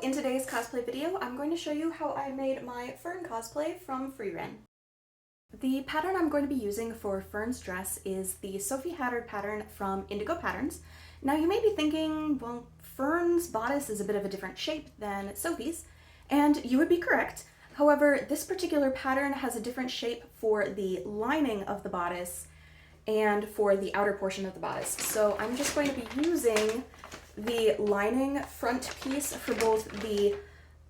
in today's cosplay video, I'm going to show you how I made my Fern cosplay from Frieren. The pattern I'm going to be using for Fern's dress is the Sophie Hatter pattern from Indigo Patterns. Now you may be thinking, well, Fern's bodice is a bit of a different shape than Sophie's, and you would be correct. However, this particular pattern has a different shape for the lining of the bodice and for the outer portion of the bodice. So I'm just going to be using the lining front piece for both the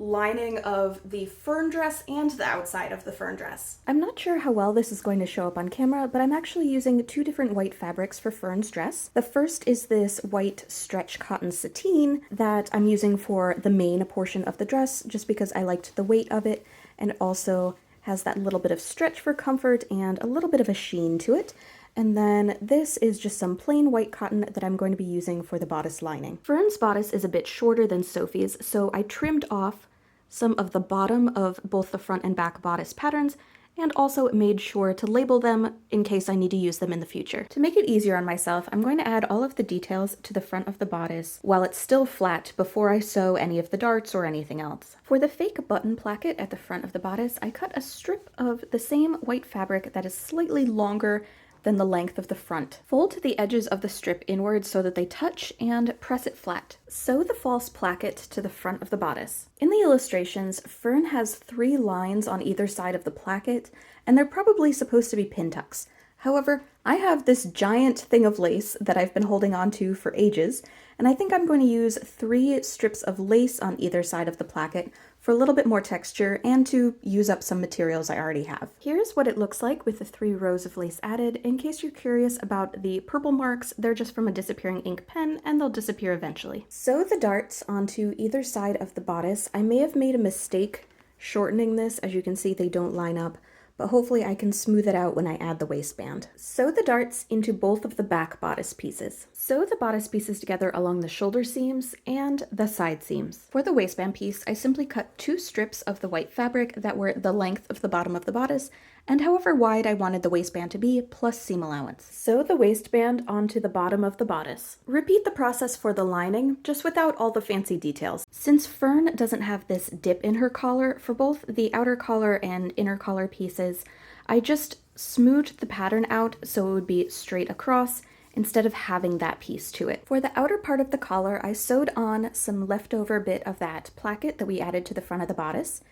lining of the Fern dress and the outside of the Fern dress. I'm not sure how well this is going to show up on camera, but I'm actually using two different white fabrics for Fern's dress. The first is this white stretch cotton sateen that I'm using for the main portion of the dress, just because I liked the weight of it, and it also has that little bit of stretch for comfort and a little bit of a sheen to it. And then this is just some plain white cotton that I'm going to be using for the bodice lining. Fern's bodice is a bit shorter than Sophie's, so I trimmed off some of the bottom of both the front and back bodice patterns, and also made sure to label them in case I need to use them in the future. To make it easier on myself, I'm going to add all of the details to the front of the bodice while it's still flat before I sew any of the darts or anything else. For the fake button placket at the front of the bodice, I cut a strip of the same white fabric that is slightly longer than the length of the front. Fold the edges of the strip inward so that they touch and press it flat. Sew the false placket to the front of the bodice. In the illustrations, Fern has 3 lines on either side of the placket, and they're probably supposed to be pin tucks. However, I have this giant thing of lace that I've been holding on to for ages, and I think I'm going to use 3 strips of lace on either side of the placket for a little bit more texture and to use up some materials I already have. Here's what it looks like with the 3 rows of lace added. In case you're curious about the purple marks, they're just from a disappearing ink pen, and they'll disappear eventually. Sew the darts onto either side of the bodice. I may have made a mistake shortening this. As you can see, they don't line up, but hopefully I can smooth it out when I add the waistband. Sew the darts into both of the back bodice pieces. Sew the bodice pieces together along the shoulder seams and the side seams. For the waistband piece, I simply cut 2 strips of the white fabric that were the length of the bottom of the bodice and however wide I wanted the waistband to be, plus seam allowance. Sew the waistband onto the bottom of the bodice. Repeat the process for the lining, just without all the fancy details. Since Fern doesn't have this dip in her collar, for both the outer collar and inner collar pieces, I just smoothed the pattern out so it would be straight across instead of having that piece to it. For the outer part of the collar, I sewed on some leftover bit of that placket that we added to the front of the bodice.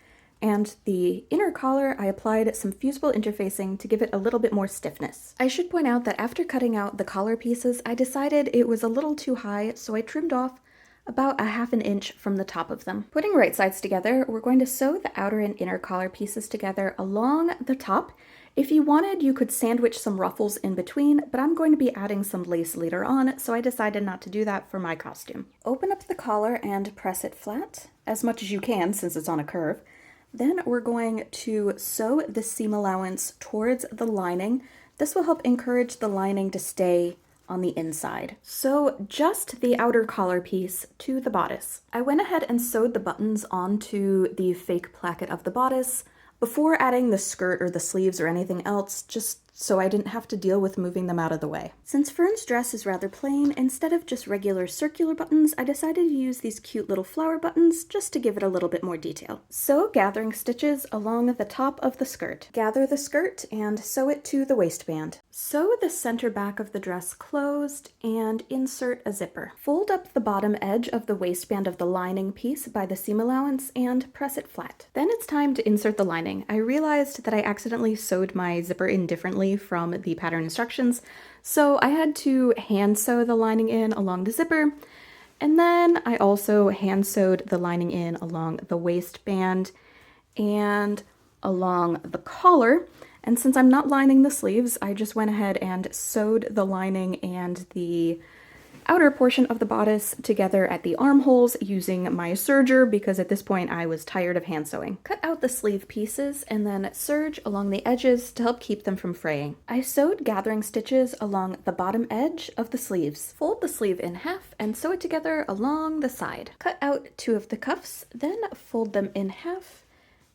And the inner collar, I applied some fusible interfacing to give it a little bit more stiffness. I should point out that after cutting out the collar pieces, I decided it was a little too high, so I trimmed off about a ½ inch from the top of them. Putting right sides together, we're going to sew the outer and inner collar pieces together along the top. If you wanted, you could sandwich some ruffles in between, but I'm going to be adding some lace later on, so I decided not to do that for my costume. Open up the collar and press it flat, as much as you can since it's on a curve. Then we're going to sew the seam allowance towards the lining. This will help encourage the lining to stay on the inside. Sew just the outer collar piece to the bodice. I went ahead and sewed the buttons onto the fake placket of the bodice before adding the skirt or the sleeves or anything else, just so I didn't have to deal with moving them out of the way. Since Fern's dress is rather plain, instead of just regular circular buttons, I decided to use these cute little flower buttons just to give it a little bit more detail. Sew gathering stitches along the top of the skirt. Gather the skirt and sew it to the waistband. Sew the center back of the dress closed and insert a zipper. Fold up the bottom edge of the waistband of the lining piece by the seam allowance and press it flat. Then it's time to insert the lining. I realized that I accidentally sewed my zipper in differently from the pattern instructions, so I had to hand sew the lining in along the zipper, and then I also hand sewed the lining in along the waistband and along the collar. And since I'm not lining the sleeves, I just went ahead and sewed the lining and the outer portion of the bodice together at the armholes using my serger, because at this point I was tired of hand sewing. Cut out the sleeve pieces and then serge along the edges to help keep them from fraying. I sewed gathering stitches along the bottom edge of the sleeves. Fold the sleeve in half and sew it together along the side. Cut out 2 of the cuffs, then fold them in half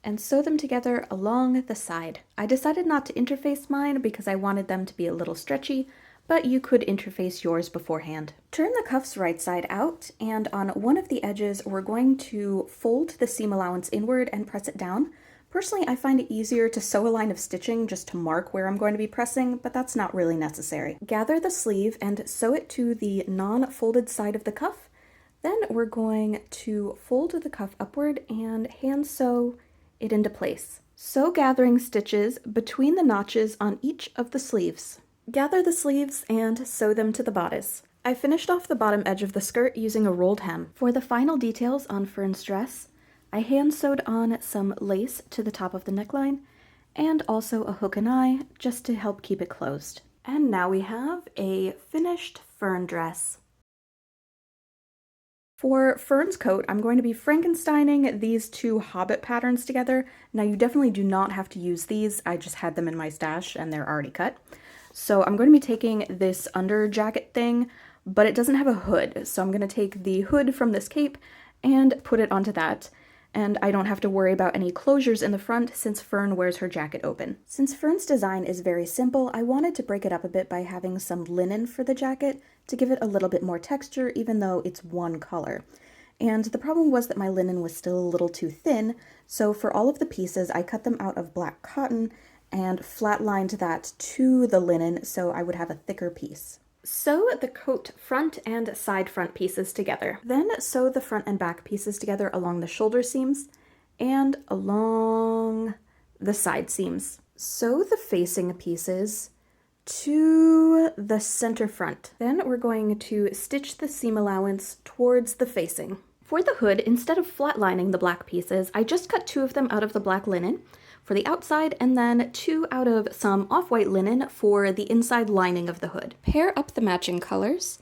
and sew them together along the side. I decided not to interface mine because I wanted them to be a little stretchy, but you could interface yours beforehand. Turn the cuffs right side out, and on one of the edges, we're going to fold the seam allowance inward and press it down. Personally, I find it easier to sew a line of stitching just to mark where I'm going to be pressing, but that's not really necessary. Gather the sleeve and sew it to the non-folded side of the cuff. Then we're going to fold the cuff upward and hand sew it into place. Sew gathering stitches between the notches on each of the sleeves. Gather the sleeves and sew them to the bodice. I finished off the bottom edge of the skirt using a rolled hem. For the final details on Fern's dress, I hand sewed on some lace to the top of the neckline and also a hook and eye just to help keep it closed. And now we have a finished Fern dress. For Fern's coat, I'm going to be Frankensteining these two Hobbit patterns together. Now, you definitely do not have to use these. I just had them in my stash and they're already cut. So I'm going to be taking this under jacket thing, but it doesn't have a hood. So I'm going to take the hood from this cape and put it onto that. And I don't have to worry about any closures in the front since Fern wears her jacket open. Since Fern's design is very simple, I wanted to break it up a bit by having some linen for the jacket to give it a little bit more texture, even though it's one color. And the problem was that my linen was still a little too thin, so for all of the pieces, I cut them out of black cotton and flatlined that to the linen so I would have a thicker piece. Sew the coat front and side front pieces together. Then sew the front and back pieces together along the shoulder seams and along the side seams. Sew the facing pieces to the center front. Then we're going to stitch the seam allowance towards the facing. For the hood, instead of flatlining the black pieces, I just cut 2 of them out of the black linen for the outside, and then 2 out of some off-white linen for the inside lining of the hood. Pair up the matching colors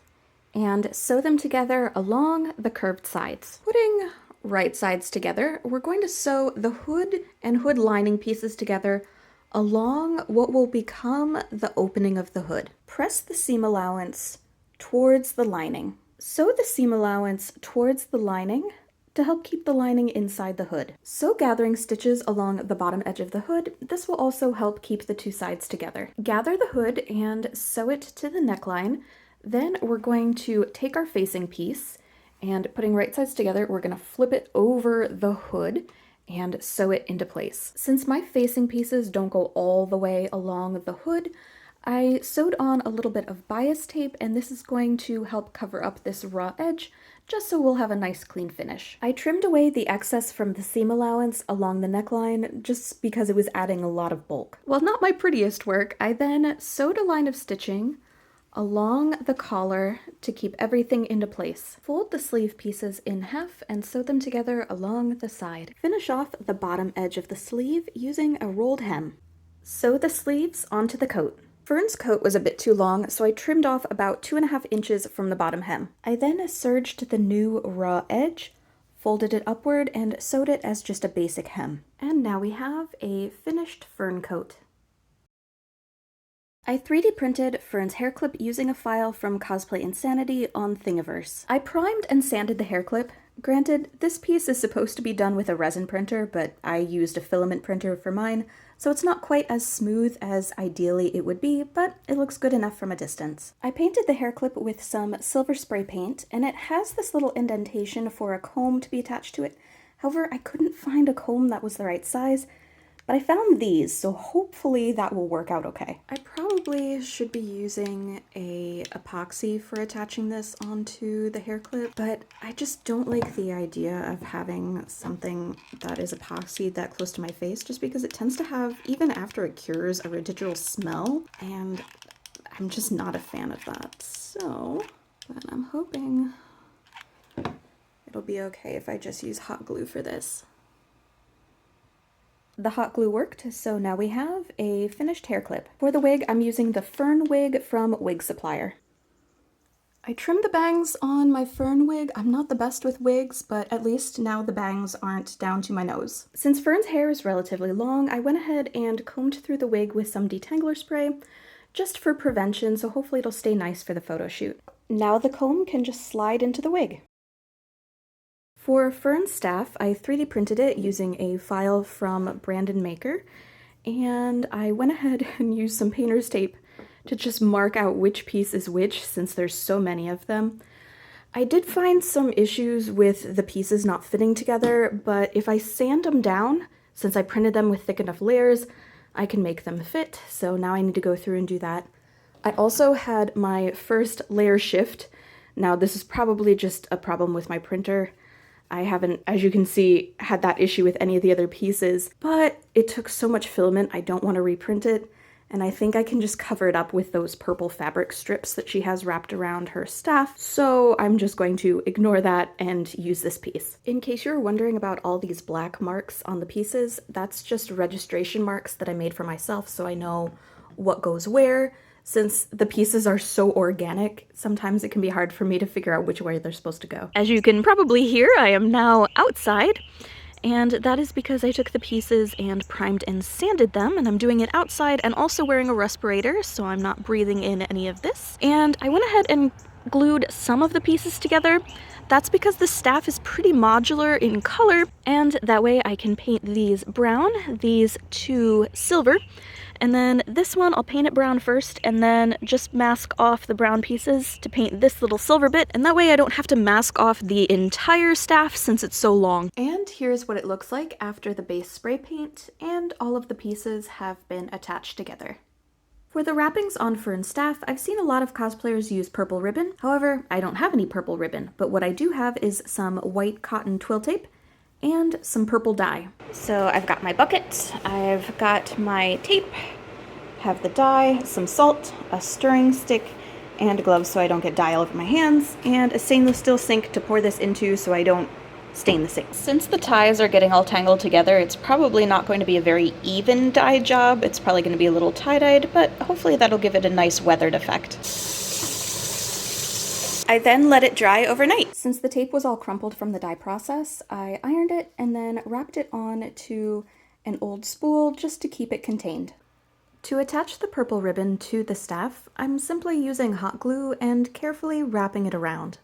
and sew them together along the curved sides. Putting right sides together, we're going to sew the hood and hood lining pieces together along what will become the opening of the hood. Press the seam allowance towards the lining. Sew the seam allowance towards the lining to help keep the lining inside the hood. Sew gathering stitches along the bottom edge of the hood. This will also help keep the 2 sides together. Gather the hood and sew it to the neckline. Then we're going to take our facing piece and putting right sides together, we're going to flip it over the hood and sew it into place. Since my facing pieces don't go all the way along the hood, I sewed on a little bit of bias tape, and this is going to help cover up this raw edge, just so we'll have a nice clean finish. I trimmed away the excess from the seam allowance along the neckline, just because it was adding a lot of bulk. While not my prettiest work, I then sewed a line of stitching along the collar to keep everything into place. Fold the sleeve pieces in half and sew them together along the side. Finish off the bottom edge of the sleeve using a rolled hem. Sew the sleeves onto the coat. Fern's coat was a bit too long, so I trimmed off about 2.5 inches from the bottom hem. I then serged the new raw edge, folded it upward, and sewed it as just a basic hem. And now we have a finished Fern coat. I 3D printed Fern's hair clip using a file from Cosplay Insanity on Thingiverse. I primed and sanded the hair clip. Granted, this piece is supposed to be done with a resin printer, but I used a filament printer for mine, so it's not quite as smooth as ideally it would be, but it looks good enough from a distance. I painted the hair clip with some silver spray paint, and it has this little indentation for a comb to be attached to it. However, I couldn't find a comb that was the right size, but I found these, so hopefully that will work out okay. I probably should be using a epoxy for attaching this onto the hair clip, but I just don't like the idea of having something that is epoxied that close to my face, just because it tends to have, even after it cures, a residual smell, and I'm just not a fan of that. So, but I'm hoping it'll be okay if I just use hot glue for this. The hot glue worked, so now we have a finished hair clip. For the wig, I'm using the Fern wig from Wig Supplier. I trimmed the bangs on my Fern wig. I'm not the best with wigs, but at least now the bangs aren't down to my nose. Since Fern's hair is relatively long, I went ahead and combed through the wig with some detangler spray, just for prevention, so hopefully it'll stay nice for the photo shoot. Now the comb can just slide into the wig. For Fern Staff, I 3D printed it using a file from Brandon Maker, and I went ahead and used some painter's tape to just mark out which piece is which since there's so many of them. I did find some issues with the pieces not fitting together, but if I sand them down, since I printed them with thick enough layers, I can make them fit, so now I need to go through and do that. I also had my first layer shift. Now this is probably just a problem with my printer. I haven't, as you can see, had that issue with any of the other pieces, but it took so much filament I don't want to reprint it, and I think I can just cover it up with those purple fabric strips that she has wrapped around her staff, so I'm just going to ignore that and use this piece. In case you're wondering about all these black marks on the pieces, that's just registration marks that I made for myself so I know what goes where. Since the pieces are so organic, sometimes it can be hard for me to figure out which way they're supposed to go. As you can probably hear, I am now outside, and that is because I took the pieces and primed and sanded them, and I'm doing it outside and also wearing a respirator, so I'm not breathing in any of this. And I went ahead and glued some of the pieces together. That's because the staff is pretty modular in color, and that way I can paint these brown, these two silver, and then this one I'll paint it brown first and then just mask off the brown pieces to paint this little silver bit, and that way I don't have to mask off the entire staff since it's so long. And here's what it looks like after the base spray paint and all of the pieces have been attached together. For the wrappings on Fern Staff, I've seen a lot of cosplayers use purple ribbon. However, I don't have any purple ribbon, but what I do have is some white cotton twill tape and some purple dye. So I've got my bucket, I've got my tape, have the dye, some salt, a stirring stick, and gloves so I don't get dye all over my hands, and a stainless steel sink to pour this into so I don't stain the sink. Since the ties are getting all tangled together, it's probably not going to be a very even dye job. It's probably going to be a little tie-dyed, but hopefully that'll give it a nice weathered effect. I then let it dry overnight. Since the tape was all crumpled from the dye process, I ironed it and then wrapped it on to an old spool just to keep it contained. To attach the purple ribbon to the staff, I'm simply using hot glue and carefully wrapping it around.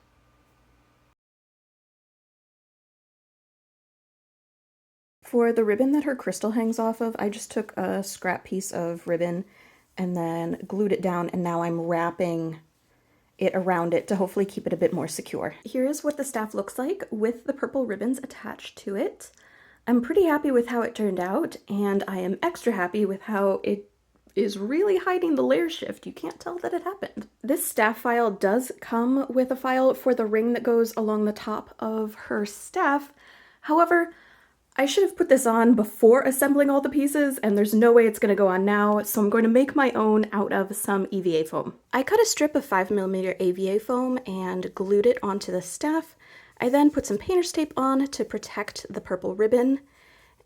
For the ribbon that her crystal hangs off of, I just took a scrap piece of ribbon and then glued it down, and now I'm wrapping it around it to hopefully keep it a bit more secure. Here's what the staff looks like with the purple ribbons attached to it. I'm pretty happy with how it turned out, and I am extra happy with how it is really hiding the layer shift. You can't tell that it happened. This staff file does come with a file for the ring that goes along the top of her staff. However, I should have put this on before assembling all the pieces, and there's no way it's going to go on now, so I'm going to make my own out of some EVA foam. I cut a strip of 5mm EVA foam and glued it onto the staff. I then put some painter's tape on to protect the purple ribbon,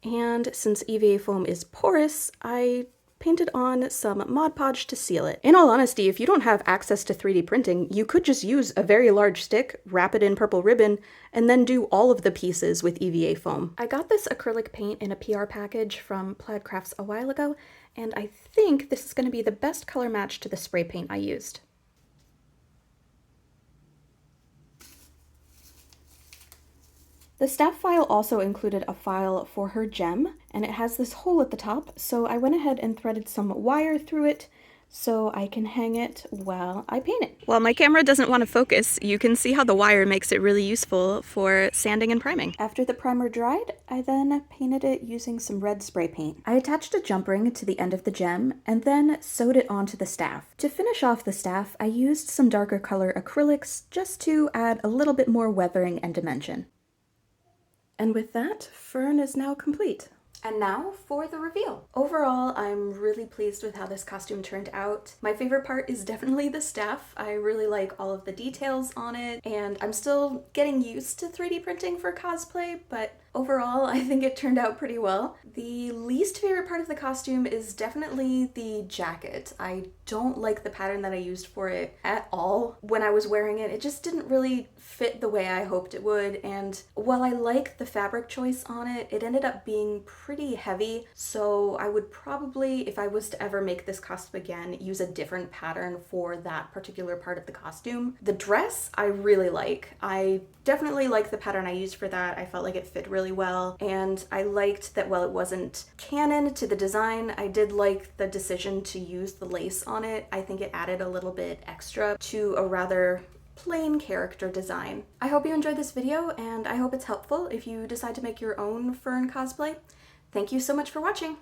and since EVA foam is porous, I painted on some Mod Podge to seal it. In all honesty, if you don't have access to 3D printing, you could just use a very large stick, wrap it in purple ribbon, and then do all of the pieces with EVA foam. I got this acrylic paint in a PR package from Plaid Crafts a while ago, and I think this is going to be the best color match to the spray paint I used. The staff file also included a file for her gem, and it has this hole at the top, so I went ahead and threaded some wire through it so I can hang it while I paint it. While my camera doesn't want to focus, you can see how the wire makes it really useful for sanding and priming. After the primer dried, I then painted it using some red spray paint. I attached a jump ring to the end of the gem and then sewed it onto the staff. To finish off the staff, I used some darker color acrylics just to add a little bit more weathering and dimension. And with that, Fern is now complete. And now for the reveal. Overall, I'm really pleased with how this costume turned out. My favorite part is definitely the staff. I really like all of the details on it, and I'm still getting used to 3D printing for cosplay, but overall, I think it turned out pretty well. The least favorite part of the costume is definitely the jacket. I don't like the pattern that I used for it at all. When I was wearing it, it just didn't really fit the way I hoped it would, and while I like the fabric choice on it, it ended up being pretty pretty heavy, so I would probably, if I was to ever make this costume again, use a different pattern for that particular part of the costume. The dress I really like. I definitely like the pattern I used for that. I felt like it fit really well, and I liked that while it wasn't canon to the design, I did like the decision to use the lace on it. I think it added a little bit extra to a rather plain character design. I hope you enjoyed this video, and I hope it's helpful if you decide to make your own Fern cosplay. Thank you so much for watching!